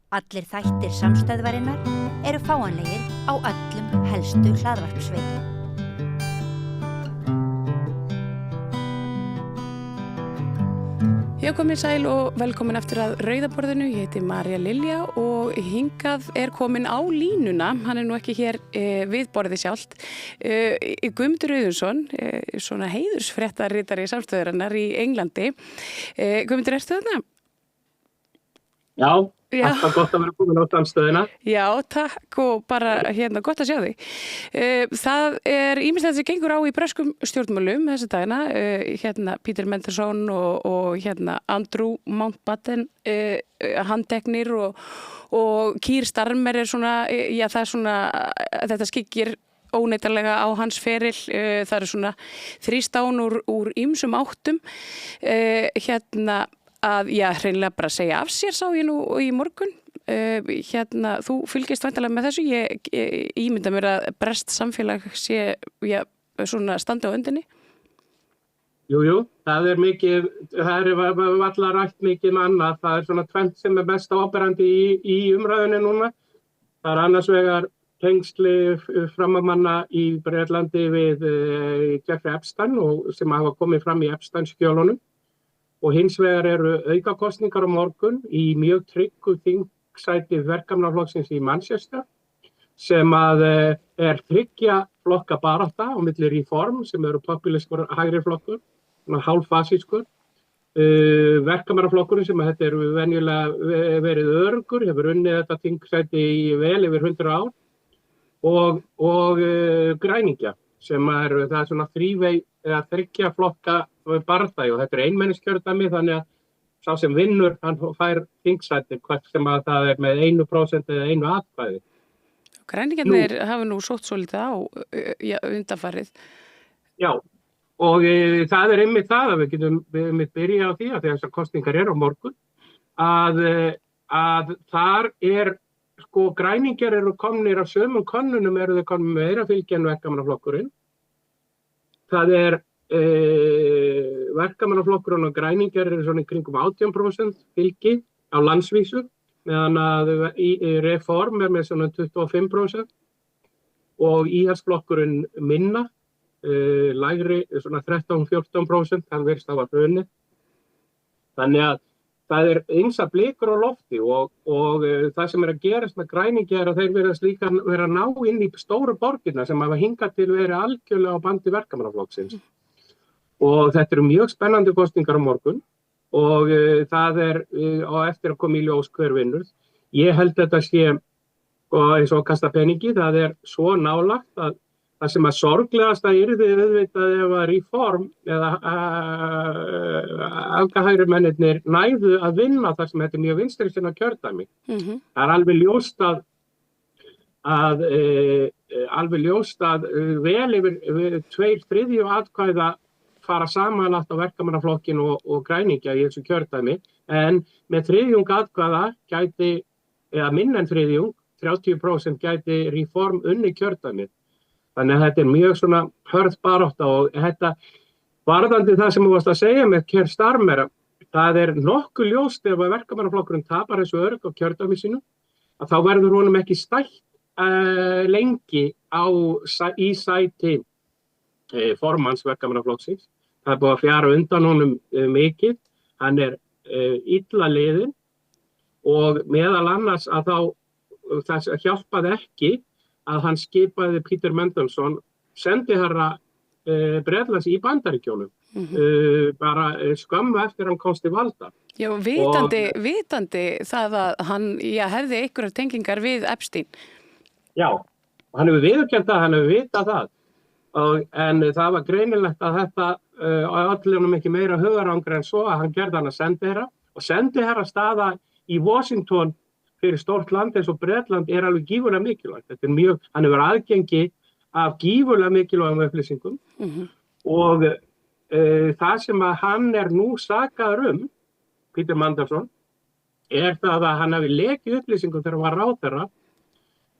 Allir þættir samstæðvarinnar eru fáanlegir á öllum helstu hlaðvarpsveitum. Já, komið sæl og velkomin aftur að Rauðaborðinu. Ég heiti María Lilja og hingað er komin á línuna. Hann er nú ekki hér við borðið sjálft. Guðmundur Auðunsson, svona heiðursfréttaritari samstöðurinnar í Englandi. Guðmundur, ertu þarna? Já, alltaf gott að vera komin á samstöðina. Já, takk og bara gott að sjá þig. Það er ýmislegt sem gengur á í breskum stjórnmálum þessa dagina. Peter Mandelson og Andrew Mountbatten handteknir og Keir Starmer er svona, það er svona, þetta skyggir óneitanlega á hans feril. Það er svona þrýstán úr ýmsum áttum. Að hreinlega bara segja af sér sá ég nú í morgun. Þú fylgist væntanlega með þessu. Ég ímynda mér að breskt samfélag sé svona standa á öndinni. Jú, það er mikið, það er varla rætt mikið annað. Það er svona tvennt sem er mest áberandi í umræðunni núna. Það er annars vegar tengsli framamanna í Bretlandi við Jeffrey Epstein og sem hafa komið fram í Epstein-skjölunum. Og hins vegar eru aukakosningar á morgun í mjög tryggu þingsæti Verkamannaflokksins í Manchester sem að er þriggja flokka barátta á milli Reform sem eru popúlískur hægri flokkur, hálffasískur. Verkamannaflokkurinn sem að þetta eru venjulega verið öruggur, hefur unnið þetta þingsæti í vel yfir 100 ár og græningja sem það er svona þriggja flokka baráttu og þetta er einmenniskjördæmi þannig að sá sem vinnur hann fær þingsæti hvert sem að það er með 1% eða 1 atkvæði. Græningjarnir hafa nú sótt svolítið á undanfarið. Já, og það er einmitt það að við getum byrjað á því að þessar kosningar eru á morgun að þar er græningjar eru komnir af sömum könnunum eru þau komnir meira fylgi en Verkamannaflokkurinn. Það er Verkamannaflokkurinn og græningjar eru svona í kringum 18% fylgi á landsvísu meðan að Reform er með svona 25% og Íhaldsflokkurinn minna, lægri svona 13-14%, hann virðist hafa hrunið. Þannig að það er ýmsar blikur á lofti og það sem er að gerast með græningja er að þeir virðast líka vera að ná inn í stóru borgirna sem hafa hingað til verið algjörlega á bandi Verkamannaflokksins. Og þetta eru mjög spennandi kosningar á morgun og það er á eftir að koma í ljós hver vinnur. Ég held þetta sé eins og að kasta peningi, það er svo nálagt að það sem að sorglegasta yrði auðvitað ef að Reform eða öfgahægri mennirnir næðu að vinna þar sem þetta er mjög vinstri sinna kjördæmi. Það er alveg ljóst að vel yfir 2/3 atkvæða fara samanlagt á Verkamannaflokkin og græningja í þessu kjördæmi en með þriðjung atkvæða gæti, eða minna en þriðjung, 30% gæti Reform unni kjördæmið. Þannig að þetta er mjög svona hörð barátta og þetta varðandi það sem þú varst að segja með Keir Starmer, það er nokkuð ljóst ef að Verkamannaflokkurinn tapar þessu örugg á kjördæmi sínu, að þá verður honum ekki stætt lengi í sæti formanns Verkamannaflokksins. Það er búið að fjara undan honum mikið, hann er illa liðinn og meðal annars að það hjálpaði ekki að hann skipaði Peter Mandelson sendiherra Bretlands í Bandaríkjunum bara skömmu eftir hann komst til valda. Já, vitandi það að hann hefði einhverjar tengingar við Epstein. Já, hann hefur viðurkennt það, hann hefur vitað það. En það var greinilegt að þetta allir ekki meira hugarangur en svo að hann gerði hann að sendiherra og sendiherra staða í Washington fyrir stórt land eins og Bretland er alveg gífurlega mikilvægt. Þetta er hann hefur aðgengi af gífurlega mikilvægum upplýsingum og það sem að hann er nú sakaður Peter Mandelson, er það að hann hafi lekið upplýsingum þegar hann var ráðherra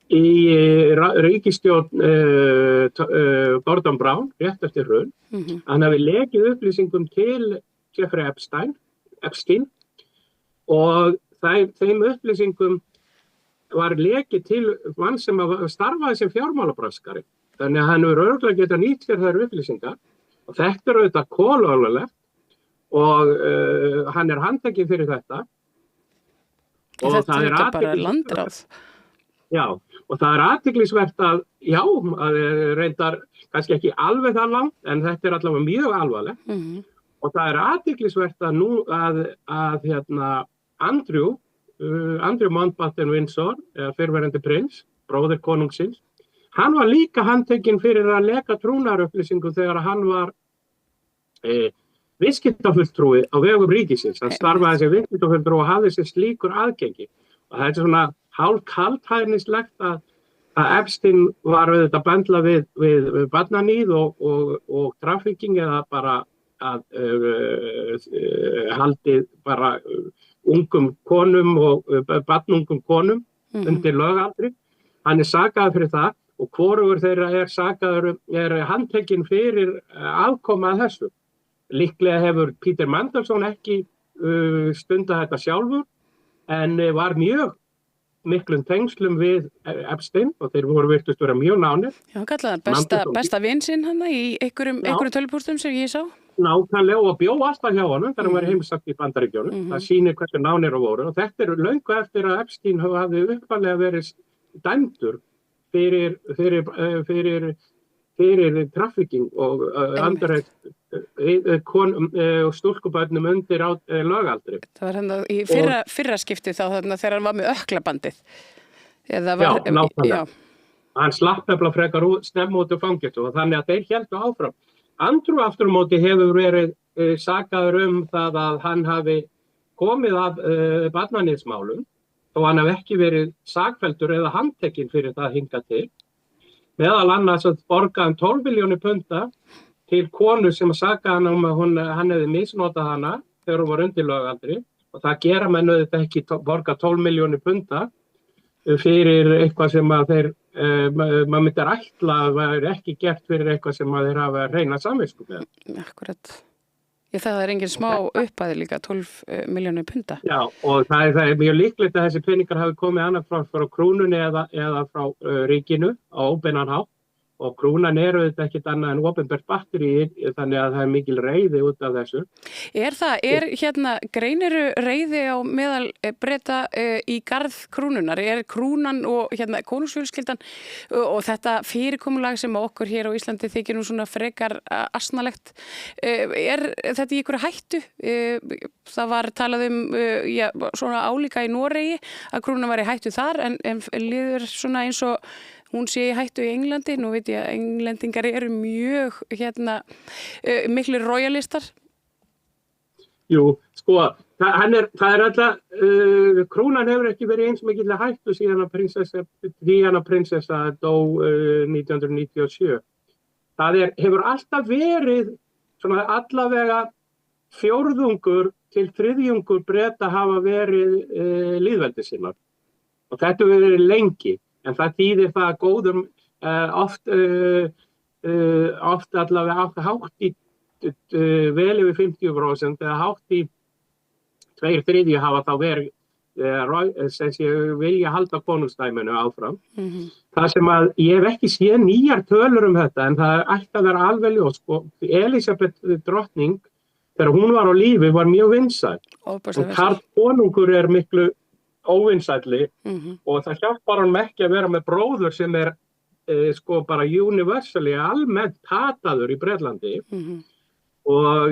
í ríkisstjórn Gordon Brown, rétt eftir hrun. Hann hafi lekið upplýsingum til Jeffrey Epstein og þeim upplýsingum var lekið til mann sem starfaði sem fjármálabraskari. Þannig að hann hefur örugglega getað nýtt sér þær upplýsingar og þetta auðvitað kolóðulegt og hann handtekinn fyrir þetta. Og þetta er bara landráð. Já, og það athyglisvert að, að reyndar kannski ekki alveg það langt, en þetta allavega mjög alvarlegt. Og það athyglisvert að nú að Andrew Mountbatten Windsor, fyrrverandi prins, bróðir konungsins, hann var líka handtekinn fyrir að leka trúnaðarupplýsingum þegar hann var viðskiptafulltrúi á vegum ríkisins. Hann starfaði sem viðskiptafulltrúi og hafði sér slíkur aðgengi. Og það svona hálf kaldhæðnislegt að Epstein var auðvitað bendla við barnaníð og trafficking eða bara að haldið bara ungum konum og barnungum konum undir lögaldri. Hann sakaður fyrir það og hvorugur þeirra sakaður handtekinn fyrir aðkoma að þessu. Líklega hefur Peter Mandelson ekki stundað þetta sjálfur en var mjög miklum tengslum við Epstein og þeir virtust vera mjög nánir. Já, hann kallaði hann besta vin sinn hann í einhverjum tölvupóstum sem ég sá. Nákvæmlega og bjó alltaf hjá honum þegar hann var heimsagt í Bandaríkjunum. Það sýnir hversu nánir á voru og þetta löngu eftir að Epstein hafði upphaflega verið dæmdur fyrir trafficking og andrætt stúlkubörnum undir lögaldri. Það var hann í fyrra skipti þá þegar hann var með ökklabandið. Nákvæmlega. Hann slapp nefnilega frekar snemma út úr fangelsi og þannig að þeir héldu áfram. Andrew aftur á móti hefur verið sakaður það að hann hafi komið af barnaníðsmálum þó hann hafi ekki verið sakfelldur eða handtekinn fyrir það hingað til. Meðal annars að borga 12 milljónir punda til konu sem sakaði hann að hann hefði misnotað hana þegar hún var undir lögaldri og það gera menn auðvitað ekki borga 12 milljónir punda fyrir eitthvað sem að maður myndir ætla að vera ekki gert fyrir eitthvað sem að þeir hafa reyna samvisku með. Akkurat. Það engin smá upphæði líka, 12 milljónir punda. Já, og það mjög líklegt að þessi peningar hafi komið annað frá krúnunni eða frá ríkinu á óbeinan hátt. Og krúnan auðvitað ekkert annað en opinbert batteri þannig að það mikil reiði út af þessu. Greiniru reiði á meðal Breta í garð krúnunar? Krúnan og konungsfjölskyldan og þetta fyrirkomulag sem okkur hér á Íslandi þykir nú svona frekar asnalegt. Þetta í einhverju hættu? Það var talað svona álíka í Noregi að krúnan var í hættu þar en líður svona eins og hún sé í hættu í Englandi. Nú veit ég að englendingar eru mjög miklir royalistar. Jú, sko, það alltaf, krúnan hefur ekki verið eins mikill hættu síðan að prinsessa dó 1997. Það hefur alltaf verið svona allavega fjórðungur til þriðjungur Breta hafa verið lýðveldisinnar. Og þetta hefur verið lengi. En það þýðir það að góðum oft allavega hátt í vel yfir 50% eða hátt í 2/3 hafa þá verið sem vilja halda konungsdæminu áfram. Það sem að ég hef ekki séð nýjar tölur þetta en það ætti að vera alveg ljós. Elísabet drottning þegar hún var á lífi var mjög vinsæl. Karl konungur miklu óvinsælli og það hjálpar honum ekki að vera með bróður sem bara universally almennt hataður í Bretlandi og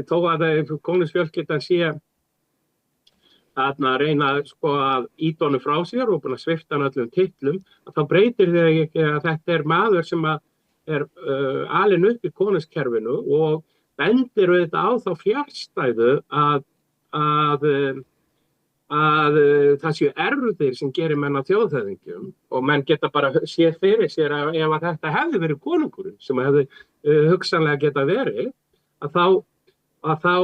þó að konungsfjölskyldan sé að reyna að ýta honum frá sér og búin að svipta hann öllum titlum að þá breytir þau ekki að þetta maður sem alinn upp í konungskerfinu og bendir auðvitað á þá fjarstæðu að það séu erfðir sem gerir menn að þjóðhöfðingjum og menn geta bara séð fyrir sér að ef að þetta hefði verið konungurinn sem hefði hugsanlega geta verið að þá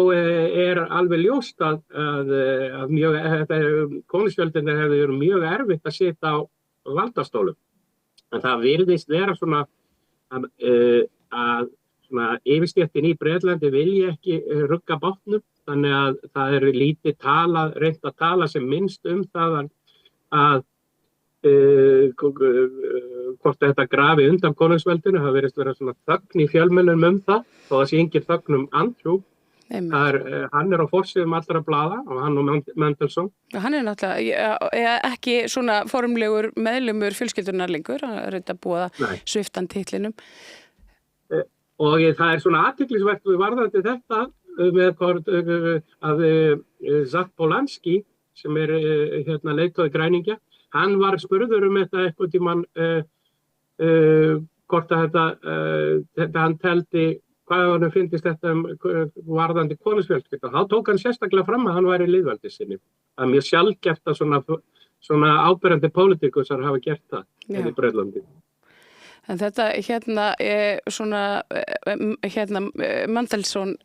alveg ljóst að konungsfjöldinni hefði verið mjög erfitt að sitja á valdastólum. En það virðist vera svona að yfirstéttin í Bretlandi vilji ekki rugga bátnum. Þannig að það lítið reynt að tala sem minnst það hvort þetta grafi undan konungsveldinu, það verðist vera svona þögn í fjölmiðlum það, þó það sé engin þögn Andrew. Hann á forsíðum allra blaða og hann og Mendelssohn. Hann náttúrulega ekki svona formlegur meðlumur fjölskyldunar lengur, hann reynda búið að sviftan titlinum. Og það svona athyglisvert við varðandi þetta með að Zach Polanski, sem leiðtogi græningja, hann var spurður þetta eitthvað tímann hvort að þetta hann teldi hvað hann finnst þetta varðandi konungsfjölskyldu. Þá tók hann sérstaklega fram að hann væri lýðveldissinni. Það mjög sjaldgæft að svona áberandi pólitíkusar hafa gert það í Bretlandi. En þetta Mendelssohn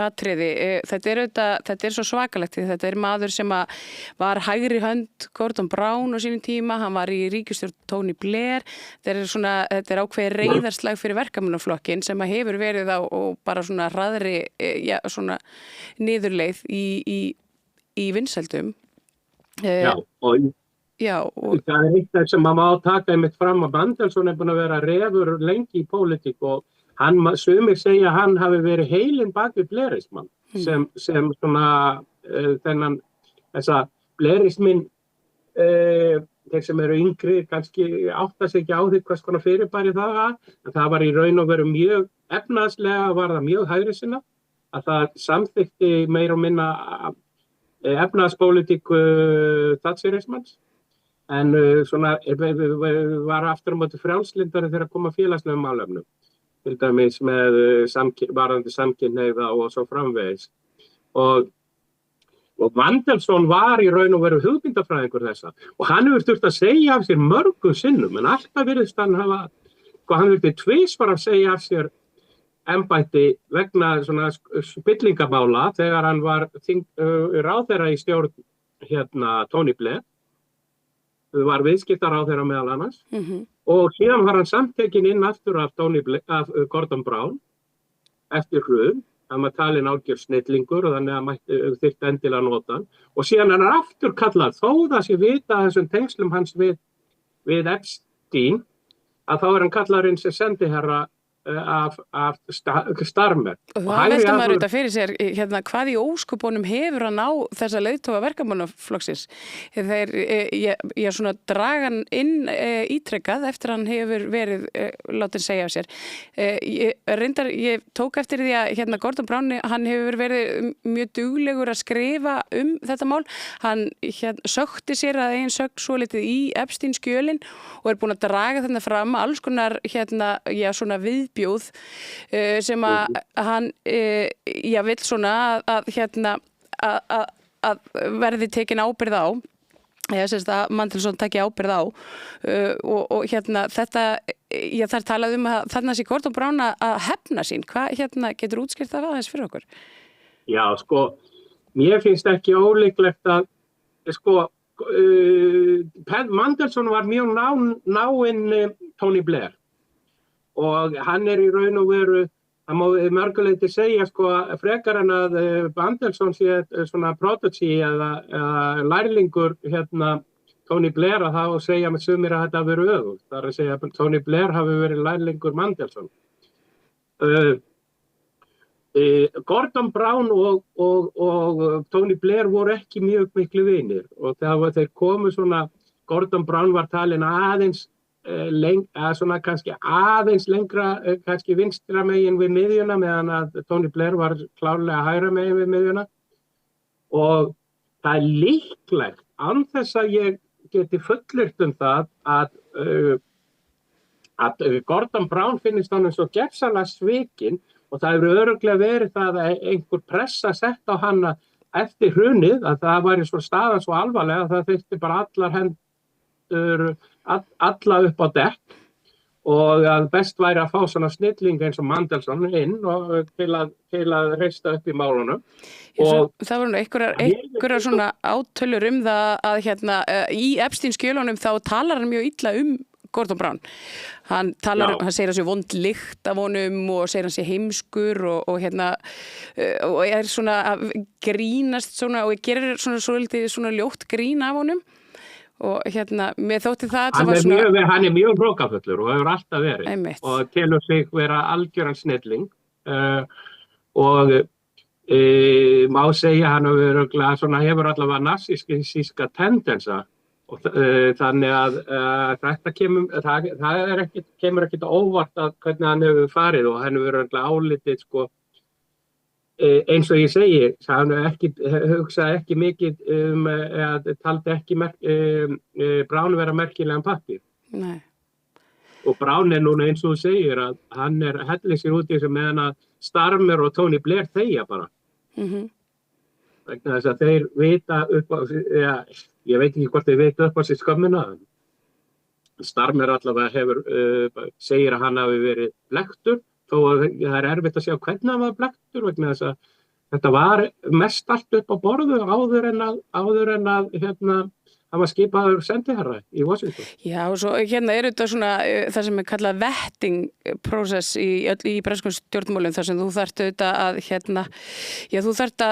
atriði, þetta svo svakalegt, þetta maður sem var hægri hönd Gordon Brown á sínum tíma, hann var í ríkisstjórn Tony Blair, þetta ákveðið reiðarslag fyrir verkamannaflokkin sem hefur verið á bara svona hraðri svona niðurleið í vinsældum. Og það eitt sem maður má taka einmitt fram að Mendelssohn búin að vera refur lengi í pólitík og sumir segja að hann hafi verið heilinn bak við blairismann sem svona þessa blairismin þeir sem eru yngri kannski átta sig ekki á því hvers konar fyrirbæri það var, en það var í raun og veru mjög efnahagslega var það mjög hægrisinna, að það samþykkti meira og minna efnahagspólitíku thatcherismans, en svona var aftur á móti frjálslyndari þegar koma félagslegum málefnum. Til dæmis með varðandi samkynhneigða og svo framvegis. Og Mendelssohn var í raun og veru hugmyndafræðingur þessa. Og hann hefur þurft að segja af sér mörgum sinnum, en alltaf virðist hann hann þurfti tvisvar að segja af sér embætti vegna svona spillingamála þegar hann var ráðherra í stjórn Tony Blair. Var viðskiptaráðherra meðal annars. Og síðan var hann samtekinn inn aftur af Gordon Brown eftir hrun. Hann var talinn algjör snillingur og þannig að hann þyrfti endilega að nota hann. Og síðan er hann aftur kallað, þó það sé vita þessum tengslum hans við Epstein, að þá er hann kallaður inn sem sendiherra af Starmer. Og það velta maður auðvitað fyrir sér hvað í óskupunum hefur hann á þessa leiðtoga verkamannaflokksins. Þeir svona dragan inn ítrekkað eftir hann hefur verið látin segja af sér. Ég tók eftir því að Gordon Brown, hann hefur verið mjög duglegur að skrifa þetta mál. Hann sökti sér að eigin sögn svolítið í Epstein skjölin og er búin að draga þarna fram alls konar svona viðbjóð sem að hann vill svona að verði tekin ábyrgð á, að Mendelssohn taki ábyrgð á og þetta þar talað að þarna sé Gordon Brown að hefna sín. Hvað getur útskýrt það aðeins fyrir okkur? Já, mér finnst ekki ólíklegt að Mendelssohn var mjög náinn Tony Blair. Og hann í raun og veru, það má mörguleyti segja frekar en að Mendelssohn sé svona prototí eða lærlingur Tony Blair, að þá segja með sumir að þetta hafi verið öfugt. Það að segja að Tony Blair hafi verið lærlingur Mendelssohn. Gordon Brown og Tony Blair voru ekki mjög miklu vinir og þeir komu svona, Gordon Brown var talinn aðeins svona kannski aðeins lengra kannski vinstra megin við miðjuna meðan að Tony Blair var klárlega hægra megin við miðjuna og það líklegt án þess að ég geti fullyrt það að Gordon Brown finnist honum svo gersamlega svikinn og það hefur örugglega verið það að einhver pressa sett á hann eftir hrunið að það væri svo staðan svo alvarlega að það þyrfti bara allar hendur alla upp á dekk og að best væri að fá svona snilling eins og Mendelssohn inn og til að reista upp í málunum. Það voru einhverjar svona átölur það að í Epstein skjölunum þá talar hann mjög illa Gordon Brown. Hann segir að sé vond lykt af honum og segir að sé heimskur og svona að grínast svona og gerir svona svolítið svona ljótt grín af honum. og mér þótti það allavega svona... Hann er mjög hrókafullur og hefur alltaf verið Einmitt. Og telur sig vera algjöran snilling og má segja hann hefur allavega narsíska tendensa og þannig að þetta kemur ekkert óvart að hvernig hann hefur farið og hann hefur álitið sko eins og ég segi, hann hugsaði ekki mikið taldi ekki Brown vera merkilegan pappír. Nei. Og Brown núna eins og þú segir að hann hellir sér út í þessu meðan að Starmer og Tony Blair þegja bara. Vegna þess að þeir vita upp á, ég veit ekki hvort þeir vita upp á sér skömmina. Starmer allavega segir að hann hafi verið blekktur. Þó að það erfitt að sjá hvernig hann var blekktur vegna þess að þetta var mest allt upp á borðu áður en að hann var skipaður sendiherra í Washington. Já, og svo þetta svona það sem kallað vetting process í breskum stjórnmálum þar sem þú þarft auðvitað að þú þarft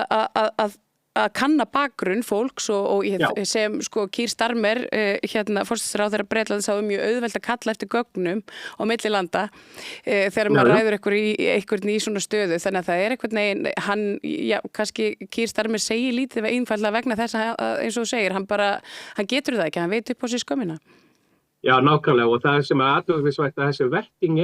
að kanna bakgrunn fólks og sem sko Keir Starmer forsætisráðherra Bretlands hafa mjög auðvelt að kalla eftir gögnum á milli landa þegar maður ræður einhvern í svona stöðu þannig að það einhvern veginn kannski Keir Starmer segir lítið einfaldlega vegna þess að eins og þú segir hann getur það ekki, hann veit upp á sér skömmina. Já, nákvæmlega og það sem athugavert að þessi vetting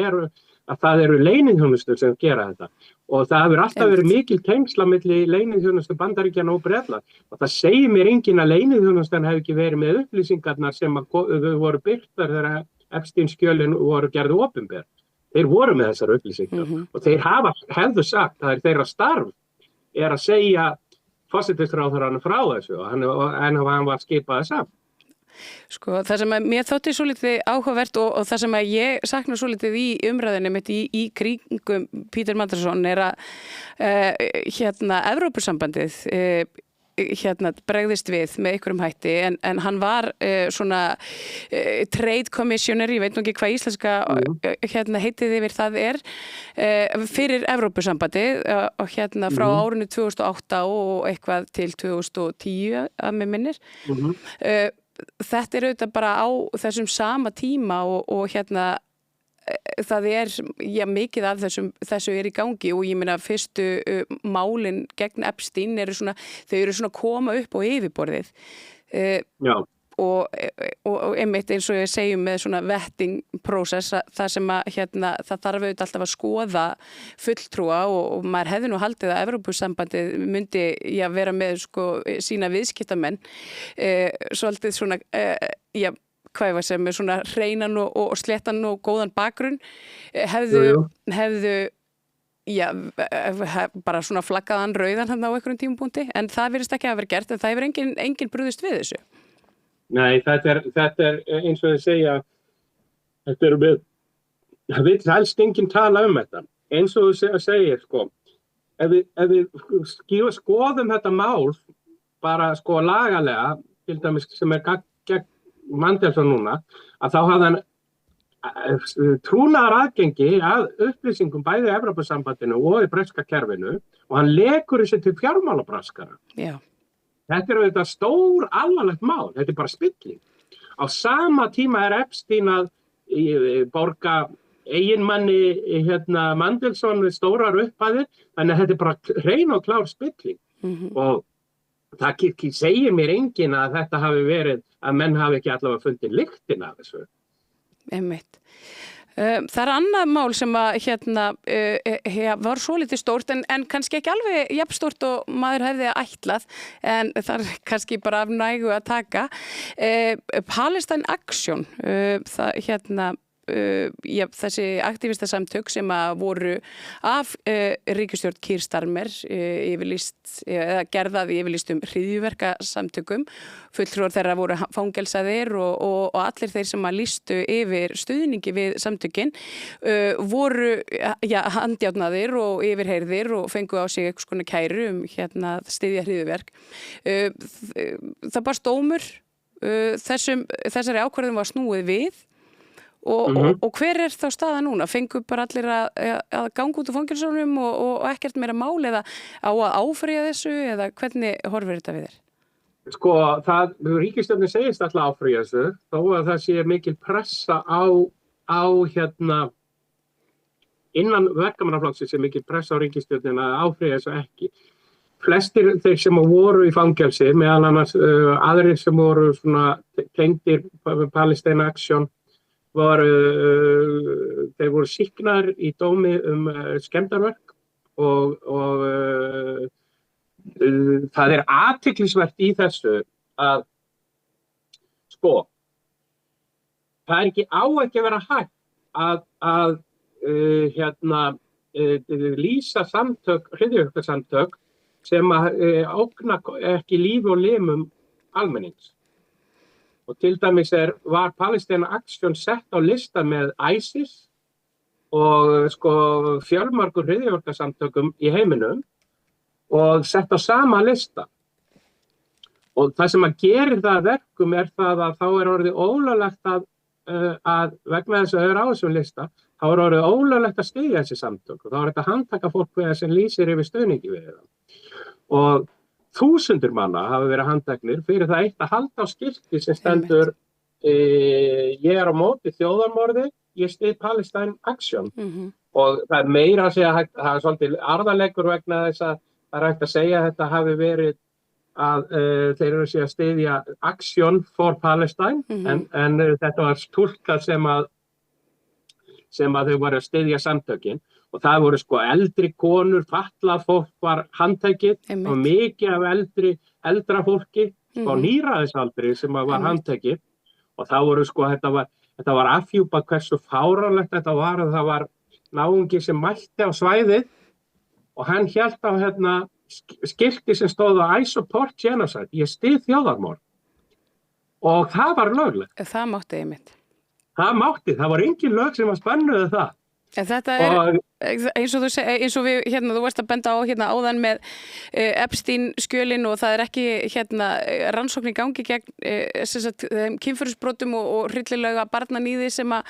að það eru leyniþjónustur sem gera þetta og það hefur alltaf verið mikil tengsla milli leyniþjónustu Bandaríkjanna og Bretlands og það segir mér enginn að leyniþjónustan hefur ekki verið með upplýsingarnar sem voru birtar þegar Epstein-skjölin voru gerðu opinber. Þeir voru með þessar upplýsingar og þeir hefðu sagt að það þeirra starf að segja forsætisráðherranum frá þessu en hann var skipaði samt. Sko, það sem mér þótti svolítið áhugavert og það sem ég sakna svolítið í umræðinni mitt í kringum Peter Mandelson að Evrópusambandið bregðist við með einhverjum hætti en hann var svona trade commissioner, ég veit nú ekki hvað íslenska heitið yfir það fyrir Evrópusambandið og frá árinu 2008 og eitthvað til 2010 að mig minnir. Þetta auðvitað bara á þessum sama tíma og það mikið af þessu í gangi og ég meina fyrstu málin gegn Epstein þau eru svona koma upp á yfirborðið. Já. Og einmitt eins og ég segjum með svona vetting process það sem það þarf auðvitað alltaf að skoða fulltrúa og maður hefði nú haldið að Evrópusambandið myndi vera með sko sína viðskiptamenn svolítið svona hvað ég var að segja með svona hreinan og sléttan og góðan bakgrunn hefðu bara svona flaggaðan rauðan hann á einhverjum tímapunkti en það virðist ekki að vera gert en það hefur engin brugðist við þessu. Nei, þetta eins og þið segja, það vill helst enginn tala þetta. Eins og þú segir, sko, ef við skoðum þetta mál bara sko lagalega, til dæmis sem gegn Mandelson núna, að þá hafði hann trúnaðar aðgengi að upplýsingum bæði í Evrópusambandinu og í breska kerfinu og hann lekur þessu til fjármálabraskara. Já. Þetta auðvitað stór alvarlegt mál, þetta bara spilling. Á sama tíma Epstein að borga eiginmanni Mandelson stórar upphæðir, þannig að þetta bara hrein og klár spilling. Og það segir mér enginn að þetta hafi verið að menn hafi ekki allavega fundið lyktin af þessu. Einmitt. Það annað mál sem var svolítið stórt en kannski ekki alveg jafn stórt og maður hefði ætlað en það kannski bara af nægu að taka. Palestine Action, þessi aktivistasamtök sem voru af ríkisstjórn Keir Starmer gerðað yfirlýst hryðjuverkasamtökum fulltrúar þeirra voru fangelsaðir og allir þeir sem lýstu yfir stuðningi við samtökin voru handjárnaðir og yfirheyrðir og fengu á sig eitthvað svona kæru styðja hryðjuverk. Það barst dómur þessari ákvörðun var snúið við og hver þá staða núna? Fengu bara allir að ganga út úr fangelsunum og ekkert meira mál eða á að áfrýja þessu eða hvernig horfir þetta við þér? Sko, ríkisstjórnin segist alltaf áfrýja þessu, þó að það sé mikil pressa á hérna, innan verkamannaflokksins sé mikil pressa á ríkisstjórnin að áfrýja þessu ekki. Flestir þeir sem voru í fangelsi, meðal annars aðrir sem voru svona tengdir Palestine Action, þeir voru sýknaðir í dómi skemmdarverk og það athyglisvert í þessu að sko, það ekki að vera hægt að lýsa hryðjuverkasamtök sem ógna ekki lífi og limum almennings. Og til dæmis var Palestine Action sett á lista með ISIS og sko fjölmargur hryðjuverkasamtökum í heiminum og sett á sama lista. Og það sem að gerir það að verkum það að þá orðið ólöglegt að vegna þess að á þessum lista, þá orðið ólöglegt að styðja þessi samtök og þá þetta handtaka fólk við sem lýsir yfir stuðningi við það. Og þúsundir manna hafa verið handteknir fyrir það eitt að halda á skilti sem stendur ég á móti þjóðarmorði, ég styð Palestine Action. Og það meira að segja, það svolítið arðarleikur vegna þess að það hægt að segja að þetta hafi verið að þeir eru að styðja Action for Palestine en þetta var túlkað sem að þau voru að styðja samtökin og það voru sko eldri konur, fatlað fólk var handtekið og mikið af eldra fólki á níræðisaldri sem var handtekið og það voru sko, þetta var afhjúpað hversu fáránlegt þetta var og það var náungi sem mætti á svæðið og hann hélt á skilti sem stóð á I support genocide, ég styð þjóðarmorð og það var löglegt. Það mátti einmitt. Það var engin lög sem spennuðu það. En þetta eins og við þú varst að benda á áðan með Epstein skjölin og það ekki rannsókn í gangi gegn kynferðisbrotum og hryllilega barnaníði sem að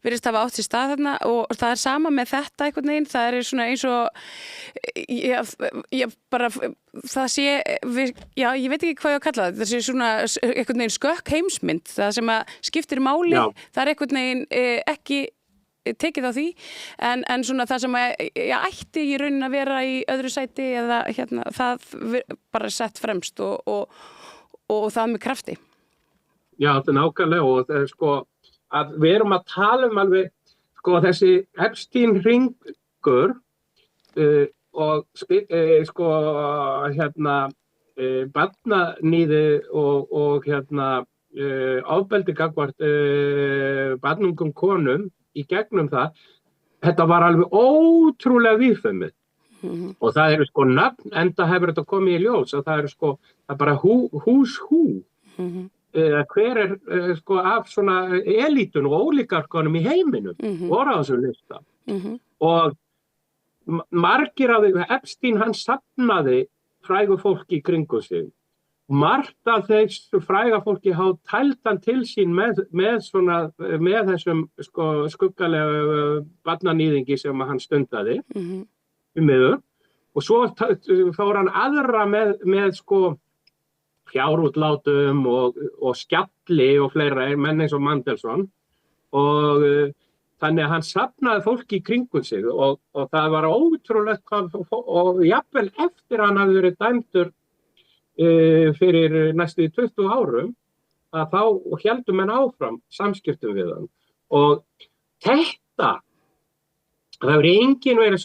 virðist hafa átt sér stað þarna og það sama með þetta einhvern veginn, það svona eins og bara það sé, ég veit ekki hvað ég að kalla það sé svona einhvern veginn skökk heimsmynd, það sem að skiptir máli, það einhvern veginn ekki tekið á því, en svona það sem ætti í raunin að vera í öðru sæti eða það bara sett fremst og það með krafti. Já, þetta nákvæmlega og sko að við erum að tala alveg sko þessi Epstein hringur og sko barnaníði og ofbeldi gagnvart barnungum konum í gegnum það, þetta var alveg ótrúlega víðfeðmið og það eru sko nafn, enda hefur þetta komið í ljós og það eru sko, það bara who's who, hver sko af svona elítun og ólíkarkonum í heiminum voru á þessum lista og margir af því, Epstein hann safnaði frægu fólki í kringu sig. Margt af þessu fræga fólki hafa tælt hann til sín með þessum sko, skuggalega barnaníðingi sem hann stundaði og svo fór hann aðra með sko fjárútlátum og skjalli og fleira menn eins og Mandelson og þannig að hann safnaði fólki í kringum sig og það var ótrúlegt og jafnvel eftir hann hafði verið dæmdur fyrir næstu 20 árum að þá héldu menn áfram samskiptum við hann og þetta það hefur enginn verið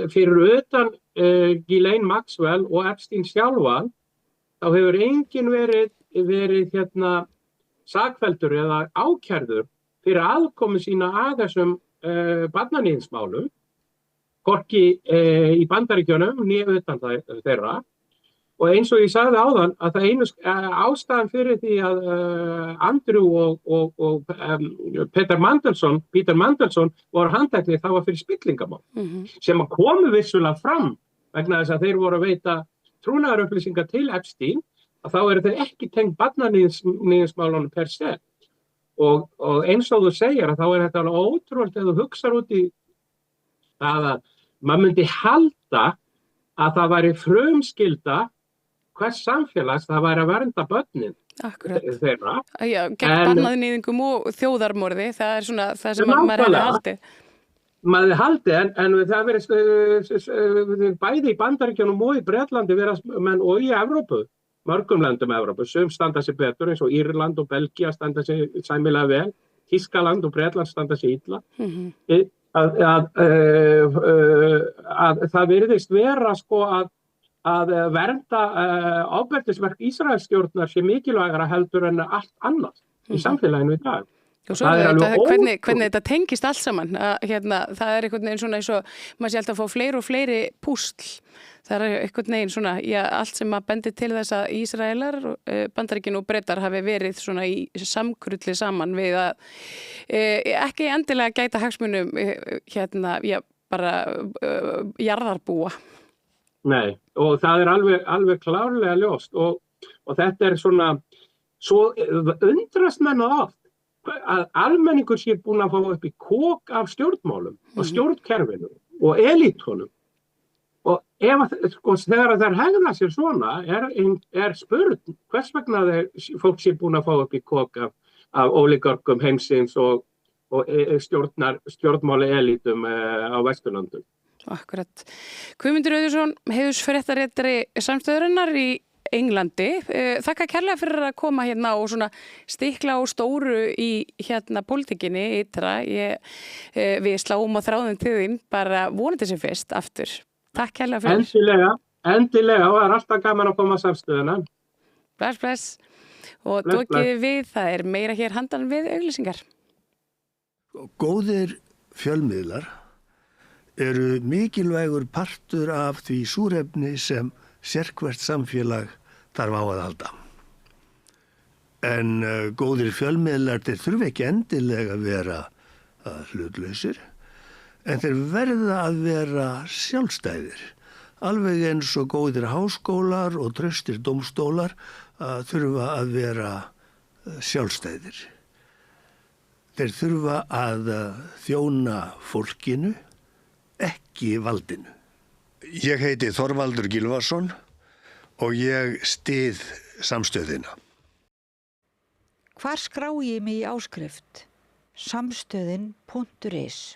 fyrir utan Ghislaine Maxwell og Epstein sjálfan þá hefur enginn verið sakfelldur eða ákærður fyrir aðkomu sína að þessum barnaníðsmálum hvorki í Bandaríkjunum né utan þeirra. Og eins og ég sagði áðan að það einu ástæðan fyrir því að Andrew og Peter Mandelson voru handteknir það var fyrir spillingamál sem að komu vissulega fram vegna þess að þeir voru að veita trúnaðarupplýsingar til Epstein að þá eru þeir ekki tengt barnaníðsmálunum per se og eins og þú segir að þá þetta alveg ótrúlega þegar þú hugsar út í að maður myndi halda að það væri frumskylda hvers samfélags það væri að vernda börnin Akkurat. þeirra. Já, gegn barnaníðingum og þjóðarmorði, það er svona það sem maður hefði haldið. Maður haldið, en það verið bæði í Bandaríkjunum og í Bretlandi og í Evrópu, mörgum löndum Evrópu, sum standa sig betur eins og Írland og Belgía standa sig sæmilega vel, Þýskaland og Bretland standa sig illa. Að það virðist vera sko að vernda ofbeldisverk Ísraelsstjórnar sé mikilvægara heldur en allt annað í samfélaginu í dag. Og svo hvernig þetta tengist allt saman. Það er einhvern veginn svona eins og maður sé alltaf að fá fleiri og fleiri púsl. Það er einhvern veginn svona, allt sem að bendi til þess að Ísraelar, Bandaríkin og Bretar hafi verið svona í samkrulli saman við að ekki endilega gæta hagsmunum bara jarðarbúa. Nei, og það er alveg klárlega ljóst og þetta er svona, svo undrast menn oft að almenningur sé búin að fá upp í kok af stjórnmálum og stjórnkerfinu og elítunum og þegar þær hegða sér svona er spurn hvers vegna fólk sé búin að fá upp í kok af ólígarkum heimsins og stjórnmáli elítum á Vesturlöndum. Akkurat. Guðmundur Auðunsson, heiðursfréttaritari Samstöðurinnar í Englandi. Þakka kærlega fyrir að koma hérna og svona stikla á stóru í pólitíkinni ytra. Við sláum á þráðum til þín, bara vonandi sem fyrst aftur. Takk kærlega fyrir. Endilega og það er alltaf gaman að koma að Samstöðuna. Bless. Og dokið við, það er meira hér handan við auglýsingar. Góðir fjölmiðlar eru mikilvægur partur af því súrefni sem sérhvert samfélag þarf á að halda. En góðir fjölmiðlar þeir þurfa ekki endilega að vera hlutlausir, en þeir verða að vera sjálfstæðir. Alveg eins og góðir háskólar og traustir dómstólar þurfa að vera sjálfstæðir. Þeir þurfa að þjóna fólkinu, ekki valdinu. Ég heiti Þorvaldur Gylfason og ég styð Samstöðina. Hvar skrái ég mig í áskrift? Samstöðin.is